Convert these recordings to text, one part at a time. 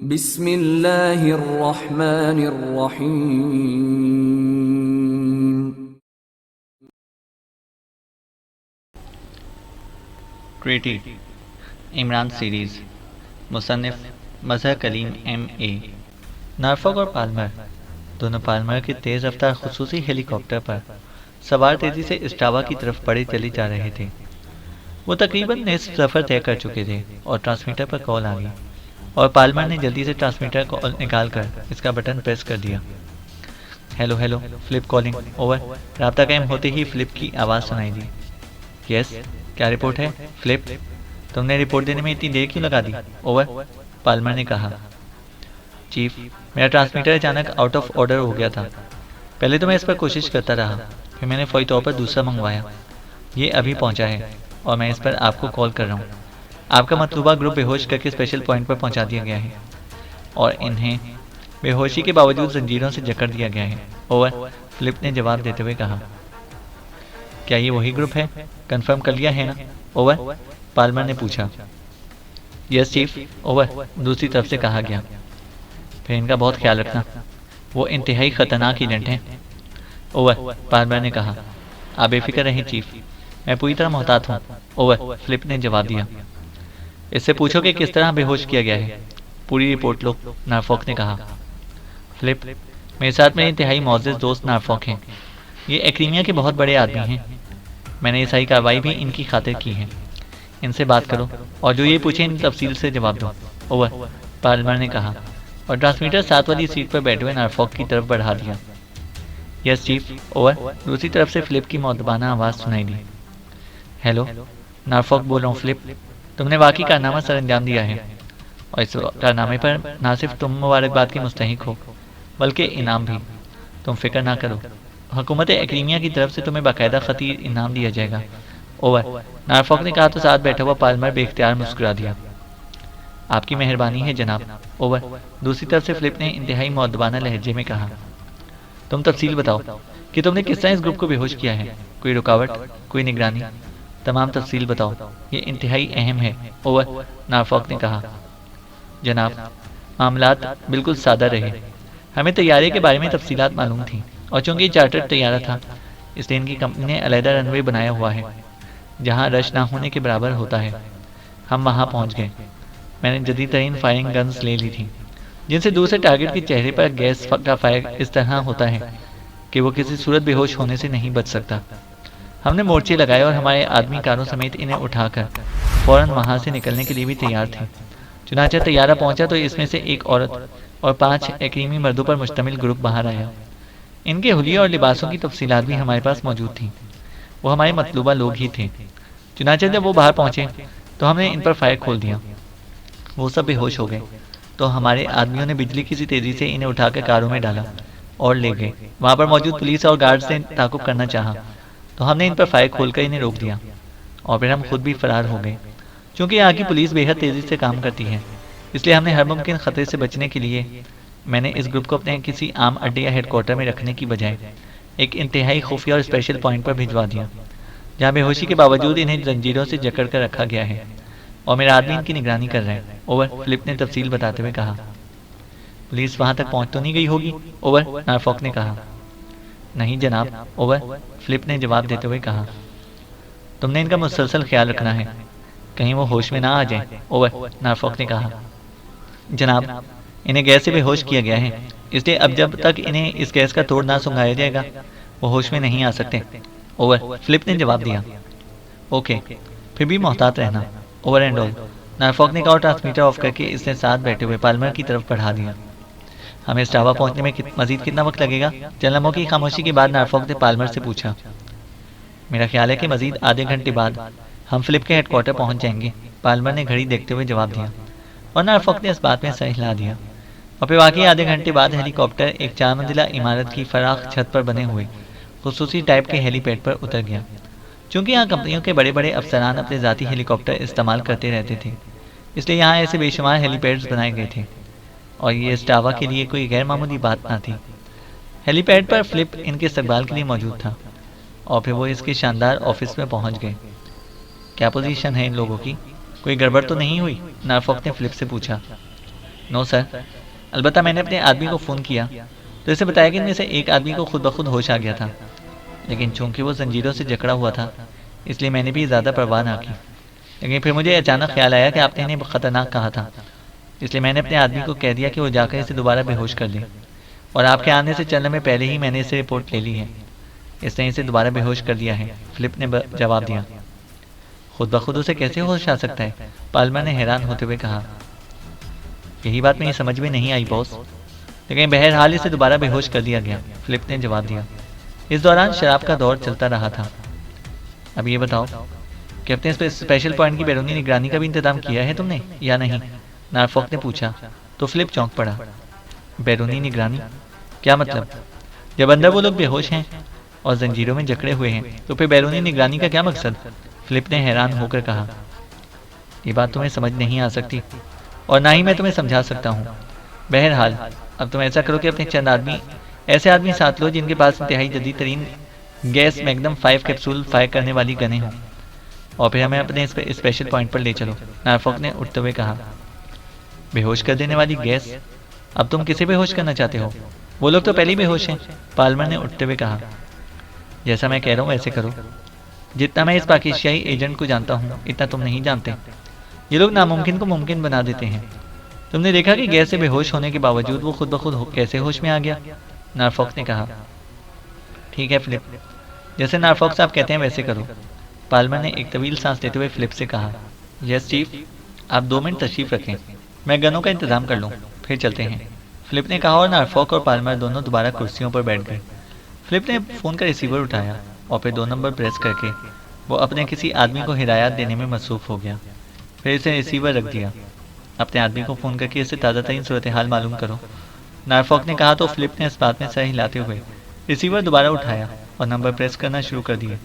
बिस्मिल्लाहिर्रहमानिर्रहीम। Treaty Imran series मुसन्निफ़ Mazhar Kaleem M.A। Norfolk और पाल्मर दोनों पाल्मर के तेज़ रफ्तार ख़ुसूसी हेलीकॉप्टर पर सवार तेज़ी से इस्टावा की तरफ बढ़े चले जा रहे थे। वो तकरीबन निस्फ़ सफ़र तय कर चुके थे और ट्रांसमीटर पर कॉल आ गई और पाल्मर ने जल्दी से ट्रांसमीटर कॉल निकाल कर इसका बटन प्रेस कर दिया। Hello hello, flip calling, over. राब्ता कायम होते ही फ़्लिप की आवाज़ सुनाई दी। यस, क्या रिपोर्ट है फ़्लिप? तुमने रिपोर्ट देने में इतनी देर क्यों लगा दी? ओवर, पाल्मर ने कहा। चीफ, मेरा ट्रांसमीटर अचानक आउट ऑफ ऑर्डर हो गया था। पहले तो मैं इस पर कोशिश करता रहा, फिर मैंने फ़ौरी तौर पर दूसरा मंगवाया। ये अभी पहुंचा है और मैं इस पर आपको कॉल कर रहा हूँ। आपका मतलूबा ग्रुप बेहोश करके स्पेशल पॉइंट पर पहुंचा दिया गया है और इन्हें बेहोशी के बावजूद जंजीरों से जकड़ दिया गया है। ओवर, फ़्लिप ने जवाब देते हुए कहा। क्या ये वही ग्रुप है? कंफर्म कर लिया है ना? ओवर, पाल्मर ने पूछा। यस चीफ, ओवर, दूसरी तरफ से कहा गया। फिर इनका बहुत ख्याल रखना, वो इंतहाई ख़तरनाक एजेंट हैं। ओवर, पाल्मर ने कहा। आप बेफिक्र रहें चीफ, मैं पूरी तरह मोहतात हूँ। ओवर, फ़्लिप ने जवाब दिया। इससे पूछो कि किस तरह बेहोश किया गया है। पूरी रिपोर्ट लो, नॉरफ़ॉक ने कहा। फ़्लिप, मेरे साथ मेरे इंतहाई मोअज़्ज़ज़ दोस्त नॉरफ़ॉक हैं। ये एक्रीमिया के बहुत बड़े आदमी हैं। मैंने ये सारी कार्रवाई भी इनकी खातिर की है। इनसे बात करो और जो ये पूछे इन तफसील से जवाब दो। ओवर, पाल्मर ने कहा और ट्रांसमीटर 7 वाली सीट पर बैठे हुए नॉरफ़ॉक की तरफ बढ़ा दिया। यस चीफ, ओवर, दूसरी तरफ से फ़्लिप की मौदबाना आवाज़ सुनाई दी। हेलो, नॉरफ़ॉक बोल रहा हूँ फ़्लिप, तुमने वाकई कारनामा सर अंजाम दिया है और इस कारनामे पर ना सिर्फ तुम मुबारकबाद के मुस्तहिक हो बल्कि इनाम भी। तुम फिक्र ना करो, हुकूमत एक्रीमिया की तरफ से तुम्हें बाकायदा खतीर इनाम दिया जाएगा। ओवर, नॉरफ़ॉक ने कहा तो साथ बैठा हुआ पाल्मर बेख्तियार मुस्कुरा दिया। आपकी मेहरबानी है जनाब। ओवर, दूसरी तरफ से फ़्लिप ने इंतहाई मुअद्दबाना लहजे में कहा। तुम तफसील बताओ कि तुमने किस तरह इस ग्रुप को बेहोश किया है। कोई रुकावट, कोई निगरानी, तमाम तफसील बताओ, ये इंतहाई अहम है। ओवर, नॉरफ़ॉक ने कहा। जनाब, मामलात बिल्कुल सादा रहे। हमें तैयारे के बारे में तफसीलात मालूम थी और चूंकि ये चार्टर्ड तैयारा था इसलिए इनकी कंपनी ने अलहदा रनवे बनाया हुआ है जहां रश ना होने के बराबर होता है। हम वहां पहुंच गए। मैंने जदीद तरीन फायरिंग गन्स ले ली थी जिनसे दूसरे टारगेट के चेहरे पर गैस का फायर इस तरह होता है कि वो किसी सूरत बेहोश होने से नहीं बच सकता। हमने मोर्चे लगाए और हमारे आदमी कारों समेत इन्हें उठाकर फ़ौरन वहाँ से निकलने के लिए भी तैयार थे। चुनांचे तैयारा पहुंचा तो इसमें से एक औरत और 5 एक्रीमी मर्दों पर मुश्तमिल ग्रुप बाहर आया। इनके हुलिया और लिबासों की तफसीलात भी हमारे पास मौजूद थी। वो हमारे मतलूबा लोग ही थे। चुनांचे जब वो बाहर पहुंचे तो हमने इन पर फायर खोल दिया। वो सब बेहोश हो गए तो हमारे आदमियों ने बिजली की सी तेज़ी से इन्हें उठाकर कारों में डाला और ले गए। वहाँ पर मौजूद पुलिस और गार्ड से ताकुब करना चाहा तो हमने इन पर फायर खोलकर इन्हें रोक दिया और फिर हम खुद भी फरार हो गए। चूँकि यहाँ की पुलिस बेहद तेज़ी से काम करती है इसलिए हमने हर मुमकिन ख़तरे से बचने के लिए मैंने इस ग्रुप को अपने किसी आम अड्डे या हेडक्वार्टर में रखने की बजाय एक इंतहाई खुफिया और स्पेशल पॉइंट पर भिजवा दिया जहाँ बेहोशी के बावजूद इन्हें जंजीरों से जकड़ कर रखा गया है और मेरा आदमी इनकी निगरानी कर रहा है। ओवर, फ़्लिप ने तफसील बताते हुए कहा। पुलिस वहाँ तक पहुँच तो नहीं गई होगी? ओवर, नॉरफ़ॉक ने कहा। नहीं जनाब। ओवर, फ़्लिप ने जवाब देते हुए कहा। तुमने इनका मुसलसल ख्याल रखना है, कहीं वो होश में ना आ जाए। ओवर, नॉरफ़ॉक ने कहा। जनाब, इन्हें गैस से बेहोश किया गया है इसलिए अब जब तक इन्हें इस गैस का तोड़ ना सुंघाया जाएगा वो होश में नहीं आ सकते। ओवर, फ़्लिप ने जवाब दिया। ओके, फिर भी मोहतात रहना। ओवर एंड ऑल, नॉरफ़ॉक ने कहा और ट्रांसमीटर ऑफ करके इसने साथ बैठे हुए पाल्मर की तरफ बढ़ा दिया। हमें स्टावा पहुंचने में मजीद कितना वक्त लगेगा? चंद लम्हों की खामोशी के बाद नॉरफ़ॉक ने पाल्मर से पूछा। मेरा ख्याल है कि मजीद आधे घंटे बाद हम फ़्लिप के हेडक्वार्टर पहुंच जाएंगे। पाल्मर ने घड़ी देखते हुए जवाब दिया और नॉरफ़ॉक ने इस बात में सर हिला दिया और फिर वाकई आधे घंटे बाद हेलीकॉप्टर एक 4 मंजिला इमारत की फराख छत पर बने हुए खुसूसी टाइप के हेलीपैड पर उतर गया। चूँकि यहाँ कंपनियों के बड़े बड़े अफसरान अपने ज़ाती हेलीकॉप्टर इस्तेमाल करते रहते थे इसलिए यहाँ ऐसे बेशुमार हेलीपैड्स बनाए गए थे और ये स्टावा के लिए कोई गैर मामूली बात ना थी। हेलीपैड पर फ़्लिप इनके इस्तकबाल के लिए मौजूद था और फिर वो इसके शानदार ऑफिस में पहुँच गए। क्या पोजीशन है इन लोगों की? कोई गड़बड़ तो नहीं हुई? नॉरफ़ॉक ने फ़्लिप से पूछा। नो सर, अलबत्ता मैंने अपने आदमी को फ़ोन किया तो इसे बताया कि इनमें से एक आदमी को खुद ब खुद होश आ गया था, लेकिन चूंकि वो जंजीरों से जकड़ा हुआ था इसलिए मैंने भी ज़्यादा परवाह ना की। लेकिन फिर मुझे अचानक ख्याल आया कि आपने इन्हें खतरनाक कहा था, इसलिए मैंने अपने आदमी को कह दिया कि वो जाकर इसे दोबारा बेहोश कर दे, और आपके आने से चलने में पहले ही मैंने इसे रिपोर्ट ले ली है। इसने इसे दोबारा बेहोश कर दिया है, फिलिप ने जवाब दिया। खुद ब खुद उसे कैसे होश आ सकता है? पाल्मर ने हैरान होते हुए कहा। यही बात मेरी समझ में नहीं आई बॉस, लेकिन बहरहाल इसे दोबारा बेहोश कर दिया गया, फिलिप ने जवाब दिया। इस दौरान शराब का दौर चलता रहा था। अब ये बताओ कि अपने स्पेशल पॉइंट की बैरूनी निगरानी का भी इंतजाम किया है तुमने या नहीं? नॉरफॉक ने पूछा तो फिलिप चौंक पड़ा। बैरूनी निगरानी? क्या मतलब? जब अंदर वो लोग बेहोश हैं और जंजीरों में जकड़े हुए हैं तो फिर बैरूनी निगरानी का क्या मकसद? फिलिप ने हैरान होकर कहा। ये बात तुम्हें समझ नहीं आ सकती और ना ही मैं तुम्हें समझा सकता हूँ। बहरहाल अब तुम ऐसा करो कि अपने चंद ऐसे आदमी साथ लो जिनके पास इंतहाई जदीद तरीन गैस मैग्नम 5 कैप्सूल फायर करने वाली गनें हों, और फिर हमें अपने स्पेशल पॉइंट पर ले चलो, नॉरफॉक ने उठते हुए कहा। बेहोश कर देने वाली गैस? अब तुम किसे बेहोश करना चाहते हो? वो लोग तो पहले ही बेहोश हैं, पाल्मर ने उठते हुए कहा। जैसा मैं कह रहा हूँ वैसे करो। जितना मैं इस पाकिस्तानी एजेंट को जानता हूँ इतना तुम नहीं जानते। ये लोग नामुमकिन को मुमकिन बना देते हैं। तुमने देखा कि गैस से बेहोश होने के बावजूद वो खुद ब खुद कैसे होश में आ गया? नॉरफॉक ने कहा। ठीक है फिलिप, जैसे नॉरफॉक साहब कहते हैं वैसे करो, पाल्मर ने एक तवील सांस लेते हुए फिलिप से कहा। यस चीफ, आप 2 मिनट तशरीफ रखें, मैं गनों का इंतजाम कर लूँ, फिर चलते हैं, फिलिप ने कहा, और नॉरफॉक और पाल्मर दोनों दोबारा कुर्सियों पर बैठ गए। फिलिप ने फ़ोन का रिसीवर उठाया और फिर 2 नंबर प्रेस करके वो अपने किसी आदमी को हिदायत देने में मसरूफ़ हो गया। फिर इसे रिसीवर रख दिया। अपने आदमी को फ़ोन करके इससे ताज़ा तरीन सूरत हाल मालूम करो, नॉरफॉक ने कहा। तो फिलिप ने इस बात में सर हिलाते हुए रिसीवर दोबारा उठाया और नंबर प्रेस करना शुरू कर दिए।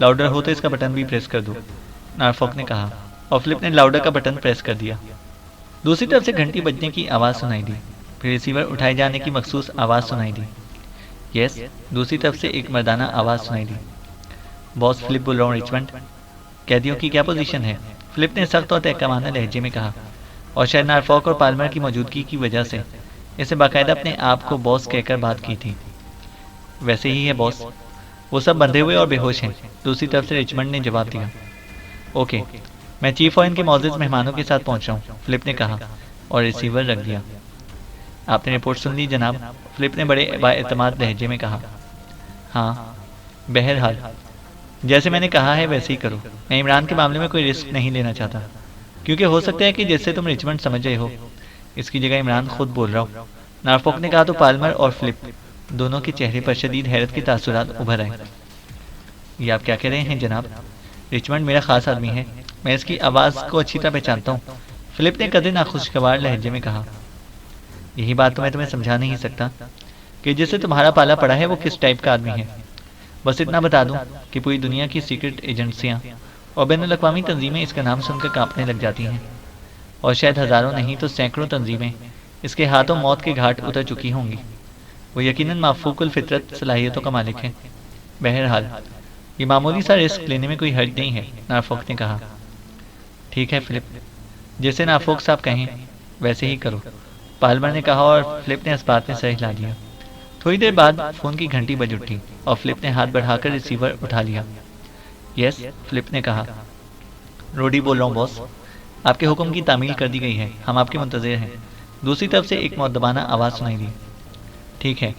लाउडर हो तो इसका बटन भी प्रेस कर दो, नॉरफॉक ने कहा, और फिलिप ने लाउडर का बटन प्रेस कर दिया। दूसरी तरफ से घंटी बजने की आवाज़ सुनाई दी। फिर रिसीवर उठाए जाने की मखसूस आवाज़ सुनाई दी। यस, दूसरी तरफ से एक मर्दाना आवाज़ सुनाई दी। बॉस फिलिप बोल रहा हूँ रिचमंड। कैदियों की क्या पोजीशन है? फिलिप ने सख्त और तहकमाना लहजे में कहा, और शायद नॉरफॉक और पाल्मर की मौजूदगी की वजह से इसे बाकायदा अपने आप को बॉस कहकर बात की थी। वैसे ही है बॉस, वो सब बंधे हुए और बेहोश हैं, दूसरी तरफ से रिचमंड ने जवाब दिया। ओके, मैं चीफ और इनके मौजूद मेहमानों के साथ पहुंच रहा हूँ, फिलिप ने कहा और रिसीवर रख दिया। आपने रिपोर्ट सुन ली जनाब? फिलिप ने बड़े बाएतमाद लहजे में कहा। हाँ, बहरहाल जैसे मैंने कहा है वैसे ही करो। मैं इमरान के मामले में कोई रिस्क नहीं लेना चाहता, क्योंकि हो सकता है कि जैसे तुम रिचमंड समझ रहे हो इसकी जगह इमरान खुद बोल रहा हो, नॉरफॉक ने कहा। तो पाल्मर और फिलिप दोनों के चेहरे पर शदीद हैरत के तासुरात उभर आए। ये आप क्या कह रहे हैं जनाब? रिचमंड मेरा खास आदमी है, मैं इसकी आवाज़ को अच्छी तरह पहचानता हूँ, फिलिप ने कदर नाखुशगवार लहजे में कहा। यही बात तो मैं तुम्हें समझा नहीं सकता कि जिससे तुम्हारा पाला पड़ा है वो किस टाइप का आदमी है। बस इतना बता दूं कि पूरी दुनिया की सीक्रेट एजेंसियां और बैनुल-अक़वामी तंजीमें इसका नाम सुनकर कांपने लग जाती हैं, और शायद हज़ारों नहीं तो सैकड़ों तंजीमें इसके हाथों मौत के घाट उतर चुकी होंगी। वो यकीनन माफ़ूकुल फितरत सलाहियतों का मालिक है। बहरहाल ये मामूली सा रिस्क लेने में कोई हर्ज नहीं है, नॉरफॉक ने कहा। ठीक है फिलिप, जैसे नॉरफॉक साहब कहें वैसे ही करो, पाल्मर ने कहा, और फिलिप ने इस बात में सर हिला दिया। थोड़ी देर बाद फ़ोन की घंटी बज उठी और फिलिप ने हाथ बढ़ाकर रिसीवर उठा लिया। यस, फिलिप ने कहा। रोडी बोल रहा हूँ बॉस, आपके हुक्म की तामील कर दी गई है, हम आपके मुंतज़िर हैं, दूसरी तरफ से एक मुअद्दबाना आवाज़ सुनाई दी। ठीक है,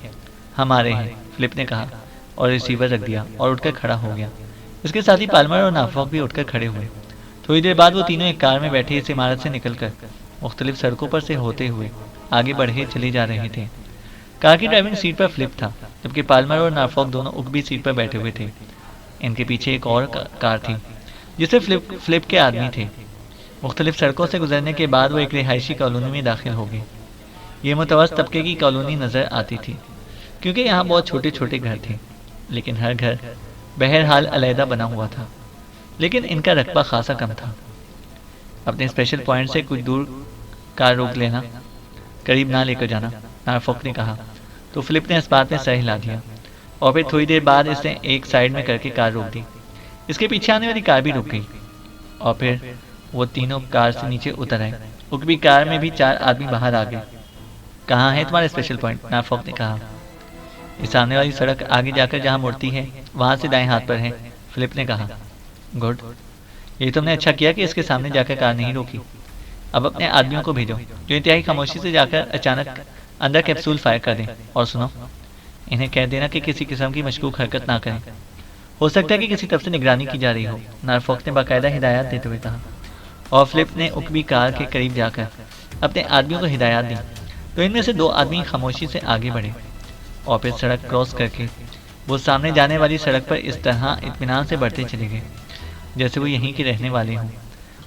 हम आ रहे हैं, फिलिप ने कहा और रिसीवर रख दिया और उठकर खड़ा हो गया। इसके साथ ही पाल्मर और नॉरफॉक भी उठकर खड़े हुए। थोड़ी देर बाद वो तीनों एक कार में बैठे इस इमारत से निकलकर मुख्तलिफ सड़कों पर से होते हुए आगे बढ़े चले जा रहे थे। कार की ड्राइविंग सीट पर फिलिप था, जबकि पाल्मर और नॉरफॉक दोनों उकबी सीट पर बैठे हुए थे। इनके पीछे एक और कार थी जिससे फिलिप के आदमी थे। मुख्तलिफ सड़कों से गुजरने के बाद वो एक रिहायशी कॉलोनी में दाखिल हो गए। ये मुतवस्सित तबके की कॉलोनी नज़र आती थी, क्योंकि यहाँ बहुत छोटे छोटे घर थे, लेकिन हर घर बहरहाल अलहदा बना हुआ था, लेकिन इनका रकबा खासा कम था। अपने स्पेशल पॉइंट से कुछ दूर कार रोक लेना, करीब ना लेकर जाना, नॉरफॉक ने कहा। तो फिलिप ने इस बात में सर हिला दिया और फिर थोड़ी देर बाद इसने एक साइड में करके कार रोक दी। इसके पीछे आने वाली कार भी रुक गई और फिर वो तीनों कार से नीचे उतर आए उकबी कार में भी 4 आदमी बाहर आ गए। कहाँ है तुम्हारा स्पेशल पॉइंट? नारफॉक ने कहा। इस सामने वाली सड़क आगे जाकर जहाँ मुड़ती है वहाँ से दाएं हाथ पर है, फिलिप ने कहा। गुड, ये तुमने अच्छा किया कि इसके सामने जाकर कार नहीं रोकी। अब अपने आदमियों को भेजो जो इंतहाई खामोशी से जाकर अचानक अंदर कैप्सूल फायर कर दें। और सुनो, इन्हें कह देना कि किसी किस्म की मशकूक हरकत ना करें। हो सकता है कि किसी तरफ से निगरानी की जा रही हो, नारफॉक ने बाकायदा हिदायत देते हुए कहा। और फिलिप ने उकबी कार के करीब जाकर अपने आदमियों को हिदायत दी तो इनमें से 2 आदमी खामोशी से आगे बढ़े और फिर सड़क क्रॉस करके वो सामने जाने वाली सड़क पर इस तरह इत्मीनान से बढ़ते चले गए जैसे वो यहीं के रहने वाले हों।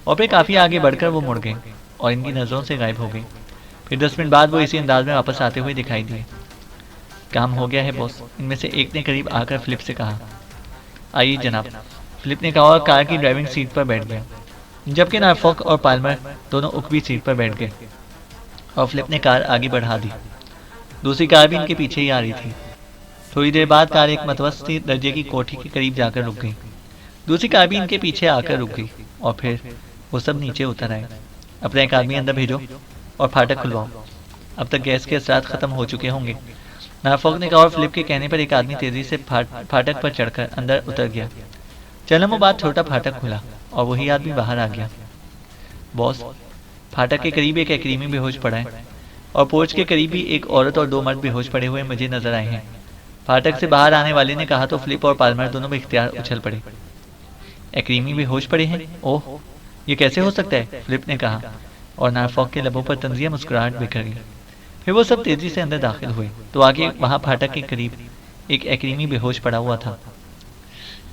और फिर काफ़ी आगे बढ़कर वो मुड़ गए और इनकी नज़रों से गायब हो गए। फिर 10 मिनट बाद वो इसी अंदाज में वापस आते हुए दिखाई दिए। काम हो गया है बॉस, इनमें से एक ने करीब आकर फिलिप से कहा। आइए जनाब, फिलिप ने कहा और कार की ड्राइविंग सीट पर बैठ गया, जबकि नारफॉक और पाल्मर दोनों उकबी सीट पर बैठ गए और फिलिप ने कार आगे बढ़ा दी। दूसरी कार भी इनके पीछे ही आ रही थी। थोड़ी देर बाद कार एक मतवस्ती दर्जे की कोठी के करीब जाकर रुक गई। दूसरी कार भी इनके पीछे आकर रुक गई और फिर वो सब नीचे उतर आए। अपना एक आदमी अंदर भेजो और फाटक खुलवाओ। अब तक गैस के असरात खत्म हो चुके होंगे, नारफॉक ने कहा और फिलिप के कहने पर एक आदमी तेजी से फाटक पर चढ़कर अंदर उतर गया। चलने बाद छोटा फाटक खुला और वही आदमी बाहर आ गया। बॉस, फाटक के करीब एक एक्रीमी बेहोश पड़ा है और पोर्च के करीब भी एक औरत और 2 मर्द बेहोश पड़े हुए मुझे नजर आए हैं, फाटक से बाहर आने वाले ने कहा तो फिलिप और पाल्मर दोनों बेख्तियार उछल पड़े। एक्रीमी बेहोश पड़े हैं? ओह, ये कैसे हो सकता है? फिलिप ने कहा और नारफॉक के लबों पर तंजिया मुस्कुराहट बिखर गई। फिर वो सब तेजी से अंदर दाखिल हुए तो आगे वहां फाटक के करीब एक एक्रीमी बेहोश पड़ा हुआ था।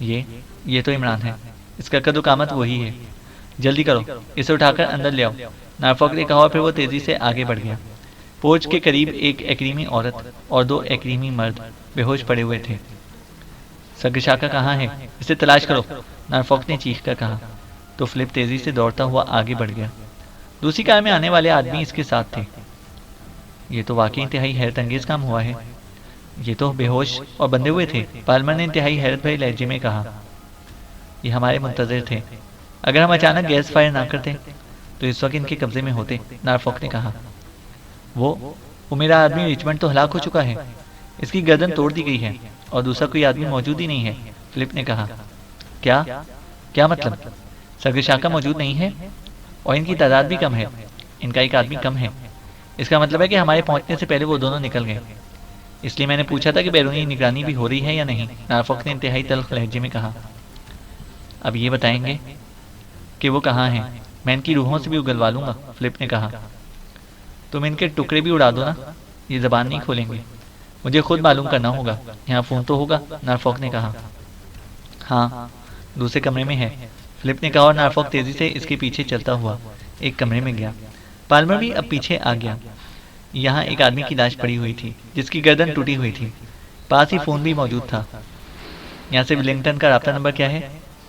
ये तो इमरान है, इसका कद्दुकामत वही है। जल्दी करो, इसे उठाकर अंदर ले आओ, नारफॉक ने कहा और फिर वो तेजी से आगे बढ़ गया। पोर्च के करीब एक एक्रीमी औरत और 2 एक्रीमी मर्द बेहोश पड़े हुए थे। सगशाका कहाँ है? इसे तलाश करो, नारफॉक ने चीख कर कहा तो फिलिप तेजी से दौड़ता हुआ आगे बढ़ गया। दूसरी कार में आने वाले आदमी इसके साथ थे। ये तो वाकई इंतहाई हैरत अंगेज काम हुआ है। ये तो बेहोश और बंधे हुए थे, पाल्मर ने इंतहाई हैरत भरे लहजे में कहा। ये हमारे मुंतजर थे। अगर हम अचानक गैस फायर ना करते तो इस वक्त इनके कब्जे में होते, नारफॉक ने कहा। वो मेरा आदमी रिचमंड तो हलाक हो चुका है, इसकी गर्दन तोड़ दी गई है और दूसरा कोई आदमी मौजूद ही नहीं है, फिलिप ने कहा। क्या मतलब? सगशाका मौजूद नहीं है और इनकी तादाद भी कम है, इनका एक आदमी कम है। इसका मतलब है कि हमारे पहुंचने से पहले वो दोनों निकल गए। इसलिए मैंने पूछा था कि बैरूनी निगरानी भी हो रही है या नहीं, नारफॉक ने इंतहाई तल्ख लहजे में कहा। अब ये बताएंगे कि वो कहाँ हैं? मैं इनकी रूहों से भी उगलवा लूंगा, फिलिप ने कहा। तुम इनके टुकड़े भी उड़ा दो ना, ये जबान नहीं खोलेंगे। मुझे खुद मालूम करना होगा। यहाँ फ़ोन तो होगा, नारफॉक ने कहा। हाँ, दूसरे कमरे में है, फिलिप ने कहा और नारफॉक तेजी से इसके पीछे चलता हुआ एक कमरे में गया। पाल्मर भी अब पीछे आ गया। यहाँ एक आदमी की लाश पड़ी हुई थी जिसकी गर्दन टूटी हुई थी। पास ही फ़ोन भी मौजूद था। यहाँ से विलिंगटन का राब्ता नंबर क्या है?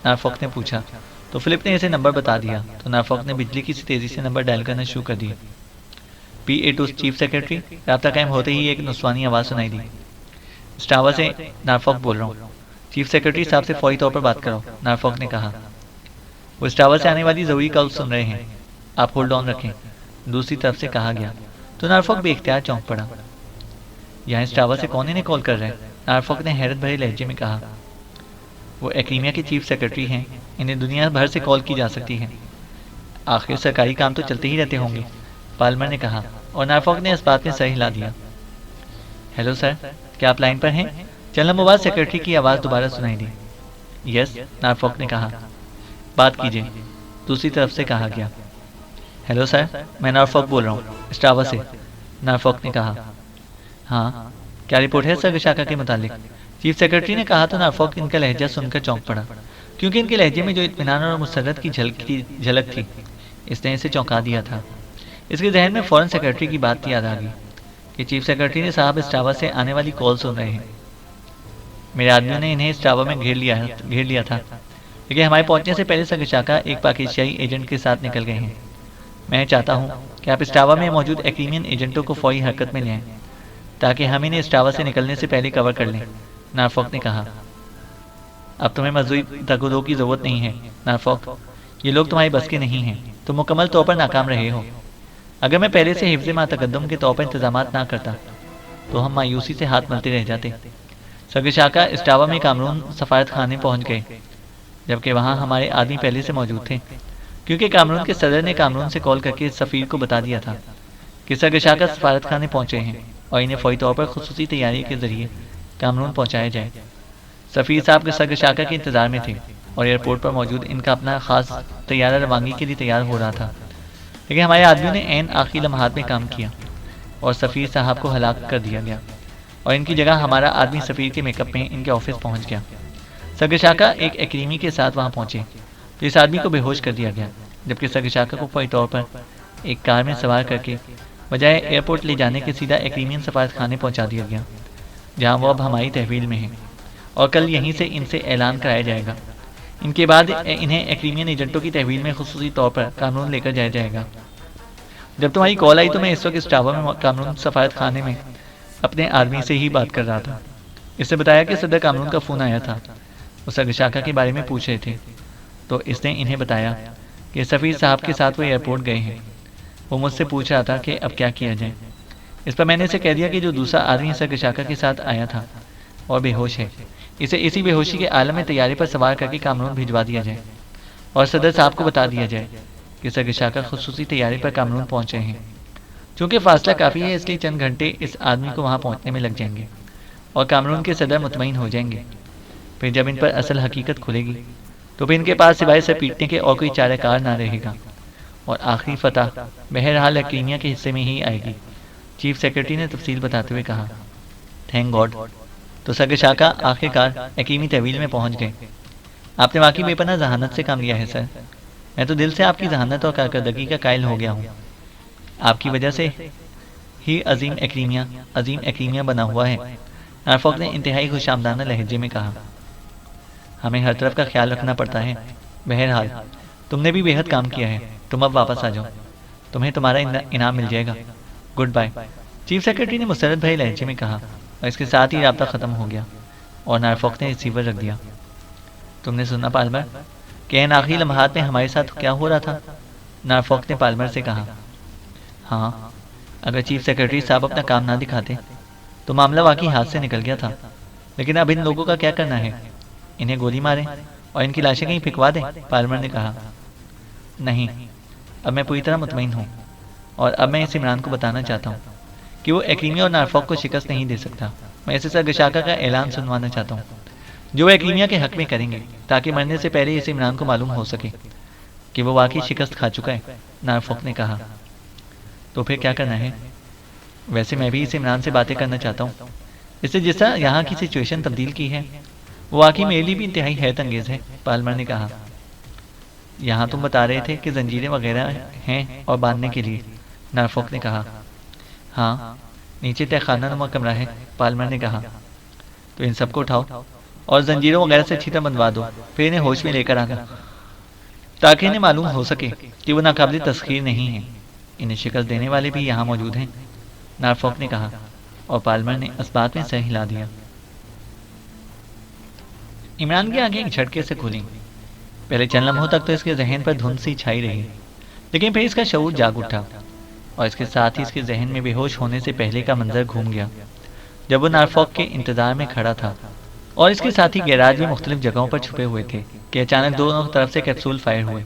नारफॉक ने पूछा तो फिलिप ने इसे नंबर बता दिया तो नारफॉक ने बिजली की तेजी से नंबर डायल करना शुरू कर दिया। PA2 chief secretary. राब्ता कायम होते ही एक नुस्वानी आवाज़ सुनाई दी। स्टावा से नारफॉक बोल रहा हूँ, चीफ सेक्रेटरी साहब से फौरी तौर पर बात करो, नारफॉक ने कहा। वो स्टावा से आने वाली ज़रूरी कॉल सुन रहे हैं, आप होल्ड ऑन रखें, दूसरी तरफ से कहा गया तो नारफॉक बेख्तियार चौंक पड़ा। यहाँ स्टावा से कौन इन्हें कॉल कर रहे हैं? नारफॉक ने हैरत भरे लहजे में कहा। वो एक्रीमिया के चीफ सेक्रेटरी हैं, इन्हें दुनिया भर से कॉल की जा सकती है। आखिर सरकारी काम तो चलते ही रहते होंगे, पाल्मर ने कहा और नारफॉक ने इस बात में सही हिला दिया। हेलो सर, क्या आप लाइन पर हैं? चलने बाद सेक्रेटरी की आवाज़ दोबारा सुनाई दी। यस, नारफॉक ने कहा। बात कीजिए, दूसरी तरफ से कहा गया। हेलो सर, मैं नारफॉक बोल रहा हूँ, स्टावा से, नारफॉक ने कहा। हाँ, क्या रिपोर्ट है सगशाका के मुतालिक? चीफ सेक्रेटरी ने कहा तो नारफॉक इनका लहजा सुनकर चौंक पड़ा, क्योंकि इनके लहजे में जो इत्मीनान और मुसर्रत की झलक थी इसने इसे चौंका दिया था। इसके जहन में फौरन सेक्रेटरी की बात याद आ गई कि चीफ सेक्रेटरी ने साहब स्टावा से आने वाली कॉल सुन रहे हैं। मेरे आदमियों ने इन्हें स्टावा में घेर लिया था, लेकिन हमारे पहुंचने से पहले सगशाका एक पाकिस्तानी एजेंट के साथ निकल गए हैं। मैं चाहता हूं कि आप स्टावा में मौजूद एक्रीमियन एजेंटों को फौरी हरकत में ले आएं, ताकि हम इन्हें स्टावा से निकलने से पहले कवर कर लें, नारफॉक ने कहा। अब तुम्हें मज़ीद तगदो की ज़रूरत नहीं है, नारफॉक, ये लोग तुम्हारी बस के नहीं हैं, तुम मुकम्मल तौर पर नाकाम रहे हो। अगर मैं पहले से हिफ्ज़ मा तकद्दुम के तौर पर इंतजाम ना करता तो हम मायूसी से हाथ मलते रह जाते। सगशाका इस्टावा में कामरून सफारत खाने पहुँच गए, जबकि वहाँ हमारे आदमी पहले से मौजूद थे, क्योंकि कामरून के सदर ने कामरून से कॉल करके सफ़ीर को बता दिया था कि सगशाका सफारत खाने पहुँचे हैं और इन्हें फ़ौरी तौर पर खुसूसी तैयारी के ज़रिए कामरून पहुँचाया जाए। सफ़ीर साहब के सगशाका के इंतज़ार में थे और एयरपोर्ट पर मौजूद इनका अपना ख़ास तैयारा रवानगी के लिए तैयार हो रहा था, लेकिन हमारे आदमियों ने ऐन आखिरी लम्हात में काम किया और सफ़ीर साहब को हलाक कर दिया गया और इनकी जगह हमारा आदमी सफ़ीर के मेकअप में इनके ऑफिस पहुंच गया। सगशाका एक एक्रीमी के साथ वहां पहुंचे तो इस आदमी को बेहोश कर दिया गया, जबकि सगशाका को फौरी तौर पर एक कार में सवार करके बजाय एयरपोर्ट ले जाने के सीधा एक्रीमियन सफारत खाने पहुँचा दिया गया, जहाँ वो अब हमारी तहवील में है और कल यहीं से इनसे ऐलान कराया जाएगा। इनके बाद इन्हें एक्रीमियन एजेंटों की तहवील में खुसूसी तौर पर कानून लेकर जाया जाएगा। जब तुम्हारी कॉल आई तो मैं इस वक्त इस्टावा में कामरून सफारत खाने में अपने आदमी से ही बात कर रहा था। इसने बताया कि सदर कामरून का फ़ोन आया था, वो सगशाका के बारे में पूछ रहे थे, तो इसने इन्हें बताया कि सफ़ीर साहब के साथ वो एयरपोर्ट गए हैं। वो मुझसे पूछ रहा था कि अब क्या किया जाए। इस पर मैंने इसे कह दिया कि जो दूसरा आदमी सगशाका के साथ आया था और बेहोश है, इसे इसी बेहोशी के आलम में तैयारी पर सवार करके कामरून भिजवा दिया जाए और सदर साहब को बता दिया जाए कि सगशाका खुसूसी तैयारी पर कामरून पहुंचे हैं। चूँकि फासला काफ़ी है, इसलिए चंद घंटे इस आदमी को वहाँ पहुँचने में लग जाएंगे और कामरून के सदर मुतमईन हो जाएंगे। फिर जब इन पर असल हकीकत खुलेगी तो फिर इनके पास सिवाय से पीटने के और कोई चाराकार ना रहेगा और आखिरी फतह बहरहाल हकीमिया के हिस्से में ही आएगी। चीफ सेक्रेटरी ने तफसील बताते हुए कहा। Thank God. तो सगशाका आखिरकार हकीमी तहवील में पहुँच गए। आपने वाकई बेपनाह जहानत से काम लिया है सर। मैं तो दिल से आपकी जहानत और कारकर्दगी का कायल हो गया हूँ। आपकी वजह से ही अजीम एक्रीमिया बना हुआ है। नॉरफॉक ने इंतहाई खुशामदाना लहजे में कहा। हमें हर तरफ का ख्याल रखना पड़ता है। बहरहाल तुमने भी बेहद काम किया है। तुम अब वापस आ जाओ, तुम्हें तुम्हारा इनाम मिल जाएगा। Good bye. चीफ सेक्रेटरी ने मुसरत भरे लहजे में कहा और इसके साथ ही राब्ता ख़त्म हो गया और नॉरफॉक ने रिसीवर रख दिया। तुमने सुना पाल्मर कि इन आखिरी लम्हात में हमारे साथ क्या हो रहा था? नॉरफॉक ने पाल्मर से कहा। हाँ, अगर चीफ सेक्रेटरी साहब अपना काम ना दिखाते तो मामला वाकई हाथ से निकल गया था, लेकिन अब इन लोगों का क्या करना है? इन्हें गोली मारें और इनकी लाशें कहीं फिकवा दें? पाल्मर ने कहा। नहीं, अब मैं पूरी तरह मुतमईन हूँ और अब मैं इस इमरान को बताना चाहता हूँ कि वो एक्रीमिया और नॉरफॉक को शिकस्त नहीं दे सकता। मैं इसे सगशाका का ऐलान सुनवाना चाहता हूँ जो एक्रीमिया के हक में करेंगे, ताकि मरने से पहले इस इमरान को मालूम हो सके कि वो वाकई शिकस्त खा चुका है। नॉरफॉक ने कहा। तो फिर क्या करना है? वैसे मैं भी इस इमरान से बातें करना चाहता हूँ। इससे जिस तरह यहाँ की सिचुएशन तब्दील की है वो वाकई मेरे लिए भी इंतहाई हैरत अंगेज़ है। पाल्मर ने कहा। यहाँ तुम बता रहे थे कि जंजीरें वगैरह हैं और बांधने के लिए। नॉरफॉक ने कहा। हाँ, नीचे तहखाना नुमा कमरा है। पाल्मर ने कहा। तो इन सबको उठाओ और जंजीरों वगैरह से अच्छी तरह बंधवा दो, फिर इन्हें होश में लेकर आना, ताकि इन्हें मालूम हो सके कि वो नाकाबिल तस्खीर नहीं है। इन्हें शिकस्त देने वाले भी यहाँ मौजूद हैं। नॉरफॉक ने कहा और पाल्मर ने इस बात में सर हिला दिया। इमरान की आंखें एक झटके से खुली। पहले चंद लम्हों तक तो इसके जहन पर धुंध सी छाई रही, लेकिन फिर इसका शऊर जाग उठा और इसके साथ ही इसके जहन में बेहोश होने से पहले का मंजर घूम गया, जब वो नॉरफॉक के इंतजार में खड़ा था और इसके साथ ही गैराज में मुख्तलिफ जगहों पर छुपे हुए थे कि अचानक दोनों तरफ से कैप्सूल फायर हुए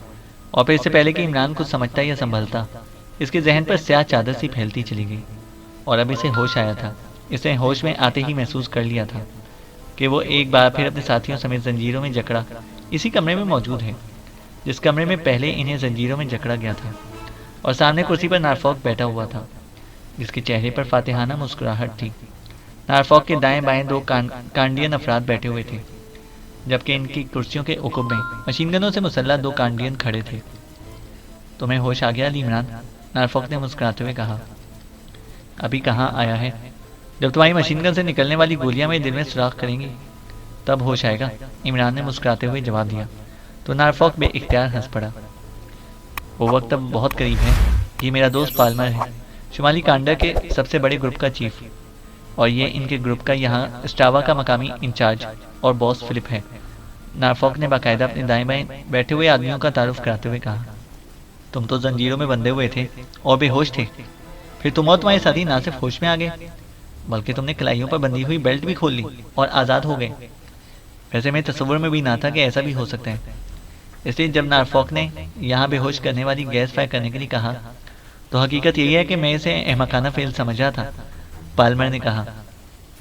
और फिर इससे पहले कि इमरान कुछ समझता या संभलता, इसके जहन पर स्याह चादर सी फैलती चली गई और अब इसे होश आया था। इसने होश में आते ही महसूस कर लिया था कि वो एक बार फिर अपने साथियों समेत जंजीरों में जकड़ा इसी कमरे में मौजूद है, जिस कमरे में पहले इन्हें जंजीरों में जकड़ा गया था। और सामने कुर्सी पर नॉरफॉक बैठा हुआ था, जिसके चेहरे पर फातिहाना मुस्कुराहट थी। नॉरफॉक के दाएं बाएं दो कांडियन अफराद बैठे हुए थे, जबकि इनकी कुर्सियों के उकुब में मशीन गनों से मुसल्लह दो कांडियन खड़े थे। तुम्हें होश आ गया इमरान? नॉरफॉक ने मुस्कुराते हुए कहा। अभी कहाँ आया है? जब तुम्हारी मशीन गन से निकलने वाली गोलियां मेरे दिल में सुराख करेंगी तब होश आएगा, इमरान ने मुस्कुराते हुए जवाब दिया। तो नॉरफॉक बेइख्तियार हंस पड़ा। वो वक्त अब बहुत करीब है। ये मेरा दोस्त पाल्मर है, शुमाली कांडा के सबसे बड़े ग्रुप का चीफ, और ये इनके ग्रुप का यहाँ स्टावा का मकामी इंचार्ज और बॉस फिलिप है। नॉरफॉक ने बाकायदा अपने दाएं बाएं बैठे हुए आदमियों का तारुफ कराते हुए कहा। तुम तो जंजीरों में बंधे हुए थे और बेहोश थे, फिर तुम और तुम्हारे साथी ना सिर्फ होश में आ गए बल्कि तुमने कलाइयों पर बंधी हुई बेल्ट भी खोल ली और आज़ाद हो गए। वैसे मेरे तस्वुर में भी ना था कि ऐसा भी हो सकता है। इसलिए जब नारफॉक ने यहाँ बेहोश करने वाली गैस फायर करने के लिए कहा तो हकीकत यही है कि मैं इसे अहमकाना फेल समझ रहा था। पाल्मर ने कहा,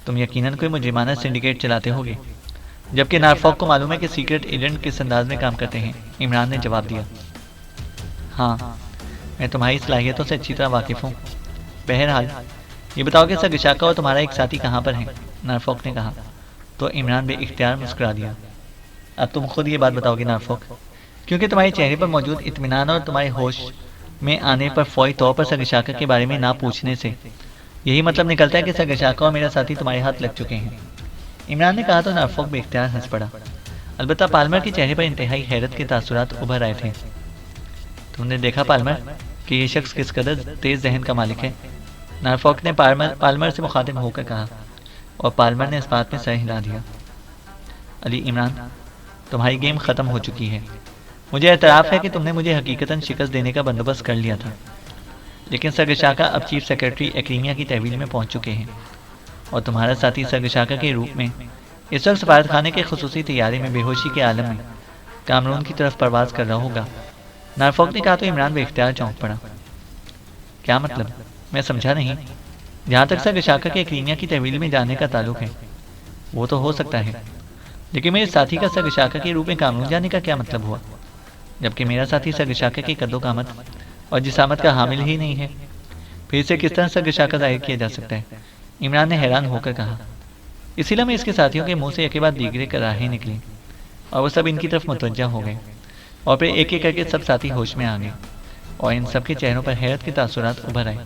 तुम यकीनन कोई मुजरिमाना सिंडिकेट चलाते होगे, जबकि नारफॉक को मालूम है कि सीक्रेट एजेंट किस अंदाज में काम करते हैं। इमरान ने जवाब दिया, हाँ, मैं तुम्हारी सलाहियतों से अच्छी तरह वाकिफ़ हूँ। बहरहाल ये बताओ कि सगशाका और तुम्हारा एक साथी कहाँ पर है? नारफॉक ने कहा। तो इमरान बे इख्तियार मुस्कुरा दिया। अब तुम खुद ये बात बताओगे नारफॉक, क्योंकि तुम्हारे चेहरे पर मौजूद इत्मीनान और तुम्हारे होश में आने पर फौरी तौर पर सगशाका के बारे में ना पूछने से यही मतलब निकलता है कि सगशाका और मेरा साथी तुम्हारे हाथ लग चुके हैं। इमरान ने कहा तो नारफॉक बे इख्तियार हंस पड़ा। अलबत्ता पाल्मर के चेहरे पर इंतहाई हैरत के तासुरात उभर आए थे। तुमने देखा पाल्मर कि ये शख्स किस कदर तेज जहन का मालिक है? नारफॉक ने पाल्मर से मुखातिब होकर कहा, और पाल्मर ने इस बात में सर हिला दिया। अली इमरान, तुम्हारी गेम ख़त्म हो चुकी है। मुझे एतराफ़ है कि तुमने मुझे हकीकतन शिकस्त देने का बंदोबस्त कर लिया था, लेकिन सगशाका अब चीफ सेक्रेटरी एक्रीमिया की तहवील में पहुंच चुके हैं और तुम्हारा साथी सगशाका के रूप में इस वक्त सफारत खाने के खुसूसी तैयारी में बेहोशी के आलम में कामरून की तरफ परवाज कर रहा होगा। नारफॉक ने कहा तो इमरान बेख्तियार चौंक पड़ा। क्या मतलब? मैं समझा नहीं। जहाँ तक सगशाका के एक्रीमिया की तहवील में जाने का ताल्लुक है, वो तो हो सकता है, लेकिन मेरे साथी का सगशाका के रूप में कामरून जाने का क्या मतलब हुआ, जबकि मेरा साथी सगशाका की कद्दो-कामत और जिसामत का हामिल ही नहीं है। फिर इसे किस तरह सगशाका जाहिर किया जा सकता है? इमरान ने हैरान होकर कहा। इसी लम्हे इसके साथियों के मुंह से एक के बाद दीगरे कराहें निकली और वो सब इनकी तरफ मुतवज्जा हो गए, और फिर एक एक करके सब साथी होश में आ गए और इन सब के चेहरों पर हैरत के तासुरात उभर आए।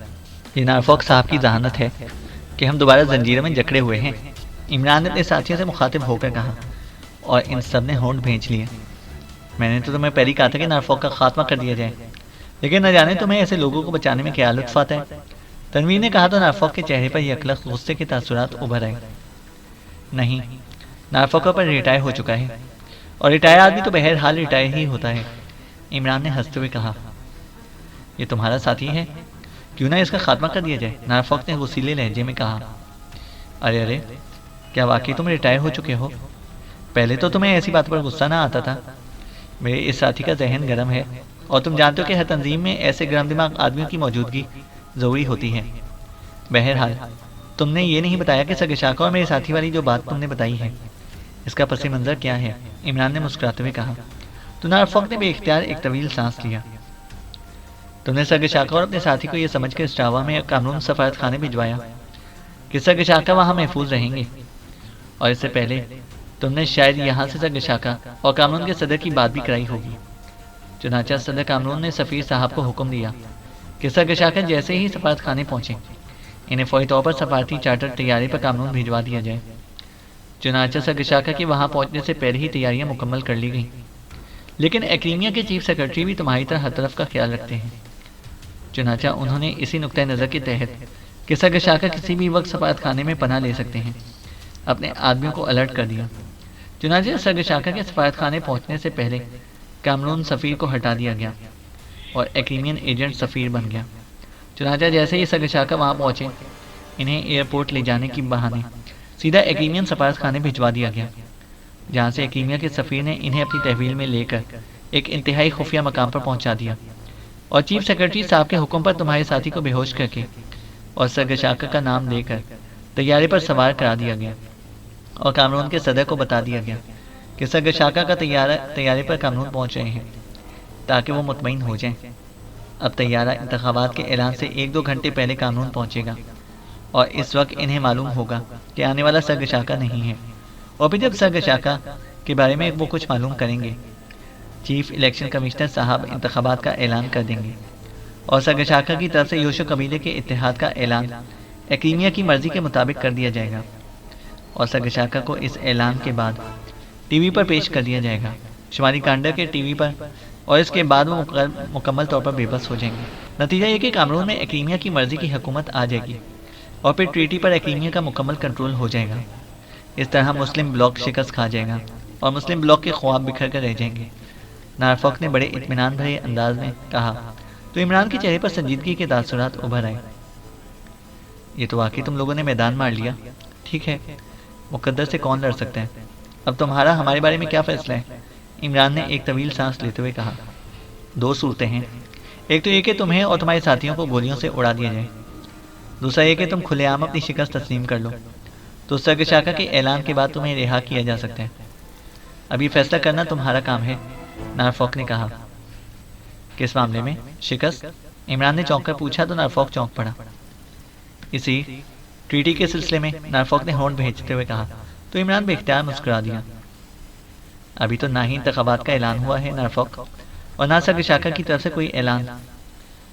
ये नारफॉक साहब की जहानत है कि हम दोबारा जंजीरों में जकड़े हुए हैं, इमरान ने अपने साथियों से मुखातिब होकर कहा, और इन सब ने होंठ भींच लिए। मैंने तो तुम्हें पहले कहा था कि नारफॉक का खात्मा कर दिया जाए, लेकिन न जाने तुम्हें ऐसे लोगों को बचाने में क्या लुत्फ आता है। तनवीर ने कहा तो नारफॉक के चेहरे पर यकलख गुस्से के तासुरात उभर आए। नहीं, नारफॉक पर रिटायर हो चुका है, और रिटायर आदमी तो बहरहाल रिटायर ही होता है। इमरान ने हंसते हुए कहा, ये तुम्हारा साथी है, क्यों ना इसका खात्मा कर दिया जाए? नारफॉक ने वसीले लहजे में कहा। अरे अरे, क्या वाकई तुम रिटायर हो चुके हो? पहले तो तुम्हें ऐसी बात पर गुस्सा ना आता था। मेरे इस साथी का जहन गर्म है, और तुम जानते हो कि हर तंजीम में ऐसे गर्म दिमाग आदमियों की मौजूदगी ज़रूरी होती है। बहरहाल तुमने ये नहीं बताया कि सगशाका और मेरे साथी वाली जो बात तुमने बताई है, इसका पस मंज़र क्या है? इमरान ने मुस्कुराते हुए कहा। तो नारफॉक ने बेख्तियार एक तवील सांस लिया। तुमने सगशाका और अपने साथी को यह समझ कर स्टावा में कामरून सफारत खाने भिजवाया कि सगशाका वहाँ महफूज रहेंगे, और इससे पहले तुमने शायद यहाँ से सगशाका और कामरून के सदर की बात भी कराई होगी। चुनाचा सदर कामरून ने सफ़ीर साहब को हुक्म दिया कि सगशाका जैसे ही सफारत खाने पहुँचे, इन्हें फौरी तौर पर सफारती चार्टर तैयारी पर कामरून भिजवा दिया जाए। चुनाचा सगशाका के वहाँ पहुँचने से पहले ही तैयारियाँ मुकम्मल कर ली गईं, लेकिन एक्रीमिया के चीफ सेक्रेटरी भी तुम्हारी तरह हर तरफ का ख्याल रखते हैं। चुनाचा उन्होंने इसी नुक्ता नज़र के तहत कि सगशाका किसी भी वक्त सफारत खाने में पनाह ले सकते हैं, अपने आदमियों को अलर्ट कर दिया। चुनाचे सगशाका के सफारत खाने पहुँचने से पहले कामरून सफ़ीर को हटा दिया गया और एक्रीमियन एजेंट सफ़ीर बन गया। चुनाचा जैसे ही सगशाका वहाँ पहुँचे, इन्हें एयरपोर्ट ले जाने की बहाने सीधा एक्रीमियन सफारत खाने भिजवा दिया गया, जहाँ से एक्रीमिया के सफ़ीर ने इन्हें अपनी तहवील में लेकर एक इंतहाई खुफिया मकाम पर पहुँचा दिया, और चीफ सेक्रेटरी साहब के हुक्म पर तुम्हारे साथी को बेहोश करके और सगशाका का नाम देकर तैयारी पर सवार करा दिया गया, और कामरून के सदर को बता दिया गया कि सगशाका का तैयारी पर कामरून पहुँच रहे हैं, ताकि वो मुतमईन हो जाएं। अब तैयारा इंतखाबात के ऐलान से 1-2 घंटे पहले कामरून पहुँचेगा, और इस वक्त इन्हें मालूम होगा कि आने वाला सगशाका नहीं है, और फिर जब सगशाका के बारे में वो कुछ मालूम करेंगे, चीफ इलेक्शन कमिश्नर साहब इंतखाबात का ऐलान कर देंगे, और सगशाका की तरफ से योशो कबीले के इत्तेहाद का ऐलान एक्रीमिया की मर्जी के मुताबिक कर दिया जाएगा, और सगशाका को इस ऐलान के बाद टीवी पर पेश कर दिया जाएगा, शुमारी कांडर के टीवी पर, और इसके बाद वो मुकम्मल तौर पर बेबस हो जाएंगे। नतीजा ये कि कामरून में एक्रीमिया की मर्जी की हुकूमत आ जाएगी, और फिर ट्रीटी पर एक्रीमिया का मुकम्मल कंट्रोल हो जाएगा। इस तरह मुस्लिम ब्लॉक शिकस्त खा जाएगा, और मुस्लिम ब्लॉक के ख्वाब बिखर कर रह जाएंगे। नारफॉक ने बड़े इत्मीनान भरे अंदाज में कहा तो इमरान के चेहरे पर संजीदगी के तासुरात उभर आए। ये तो वाकई तुम लोगों ने मैदान मार लिया। ठीक है, मुकद्दर से कौन लड़ सकता है। अब तुम्हारा हमारे बारे में क्या फैसला है? इमरान ने एक तवील सांस लेते हुए कहा। दो सूरतें हैं, एक तो ये कि तुम्हें और तुम्हारे साथियों को गोलियों से उड़ा दिया जाए, दूसरा ये कि तुम खुलेआम अपनी शिकस्त तस्लीम कर लो, तो सर्गशाका के ऐलान के बाद तुम्हें रिहा किया जा सकता है। अब ये फैसला करना तुम्हारा काम है, नारफॉक ने कहा। किस मामले में? शिकस्त? इमरान ने चौंक कर पूछा तो नारफॉक चौंक पड़ा। इसी ट्रीटी के सिलसिले में, नारफॉक ने होंठ भेजते हुए कहा तो इमरान बेख्तियार मुस्कुरा दिया। अभी तो ना ही इंतखाबात का ऐलान हुआ है नारफॉक, और ना सर्गशाका की तरफ से कोई ऐलान।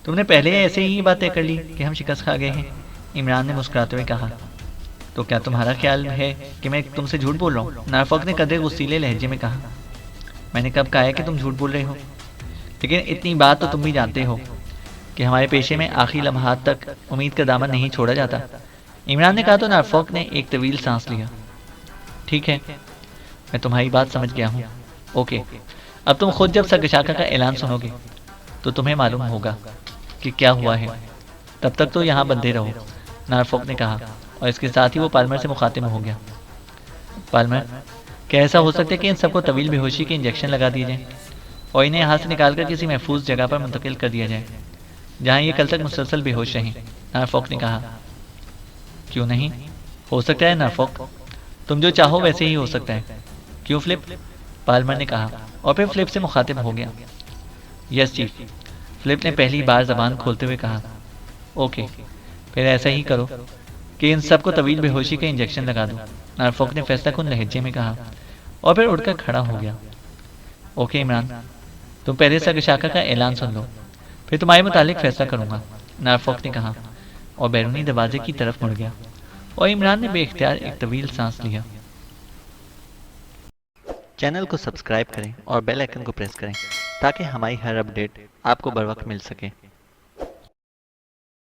तुमने पहले ऐसे ही बात तय कर ली कि हम शिकस्त खा गए हैं, इमरान ने मुस्कुराते हुए कहा। तो क्या तुम्हारा ख्याल है कि मैं तुमसे झूठ बोल रहा हूँ? नारफॉक ने कदरे गुस्सीले लहजे में कहा। मैंने कब कहा है कि तुम झूठ बोल रहे हो? लेकिन इतनी बात तो तुम भी जानते हो कि हमारे पेशे में आखिरी लम्हात तक उम्मीद का दामन नहीं छोड़ा जाता, इमरान ने कहा तो नारफॉक ने एक तवील सांस लिया। ठीक है, मैं तुम्हारी बात समझ गया हूँ। ओके, अब तुम खुद जब सर्गशाका का ऐलान सुनोगे तो तुम्हें मालूम होगा कि क्या हुआ है। तब तक तो यहाँ बंधे रहो, नारफॉक ने कहा, और इसके साथ ही वो पाल्मर से मुखातिब हो गया। पाल्मर, क्या ऐसा हो सकता है कि इन सबको तवील बेहोशी के इंजेक्शन लगा दिए जाएं और इन्हें यहाँ से निकालकर किसी महफूज जगह पर मुंतकिल कर दिया जाए जहाँ ये कल तक मुसलसल बेहोश रहें? नारफॉक ने कहा। क्यों नहीं, हो सकता है नारफॉक, तुम जो चाहो वैसे ही हो सकता है। क्यों फ्लिप? पाल्मर ने कहा, और फिर फ्लिप से मुखातिब हो गया। यस चीफ, फ्लिप ने पहली बार जबान खोलते हुए कहा। ओके, फिर ऐसा ही करो कि इन सबको तवील बेहोशी के इंजेक्शन लगा दो, नारफॉक ने फैसलाकुन लहजे में कहा, और फिर उठकर खड़ा हो गया। ओके इमरान, तुम पहले सर्गशाका का ऐलान सुन लो, फिर तुम्हारे मुतालिक फैसला करूंगा, नारफॉक ने कहा, और बैरूनी दरवाजे की तरफ मुड़ गया, और इमरान ने बेख्तियार एक तवील सांस लिया। चैनल को सब्सक्राइब करें और बेल आइकन को प्रेस करें ताकि हमारी हर अपडेट आपको बर वक्त मिल सके।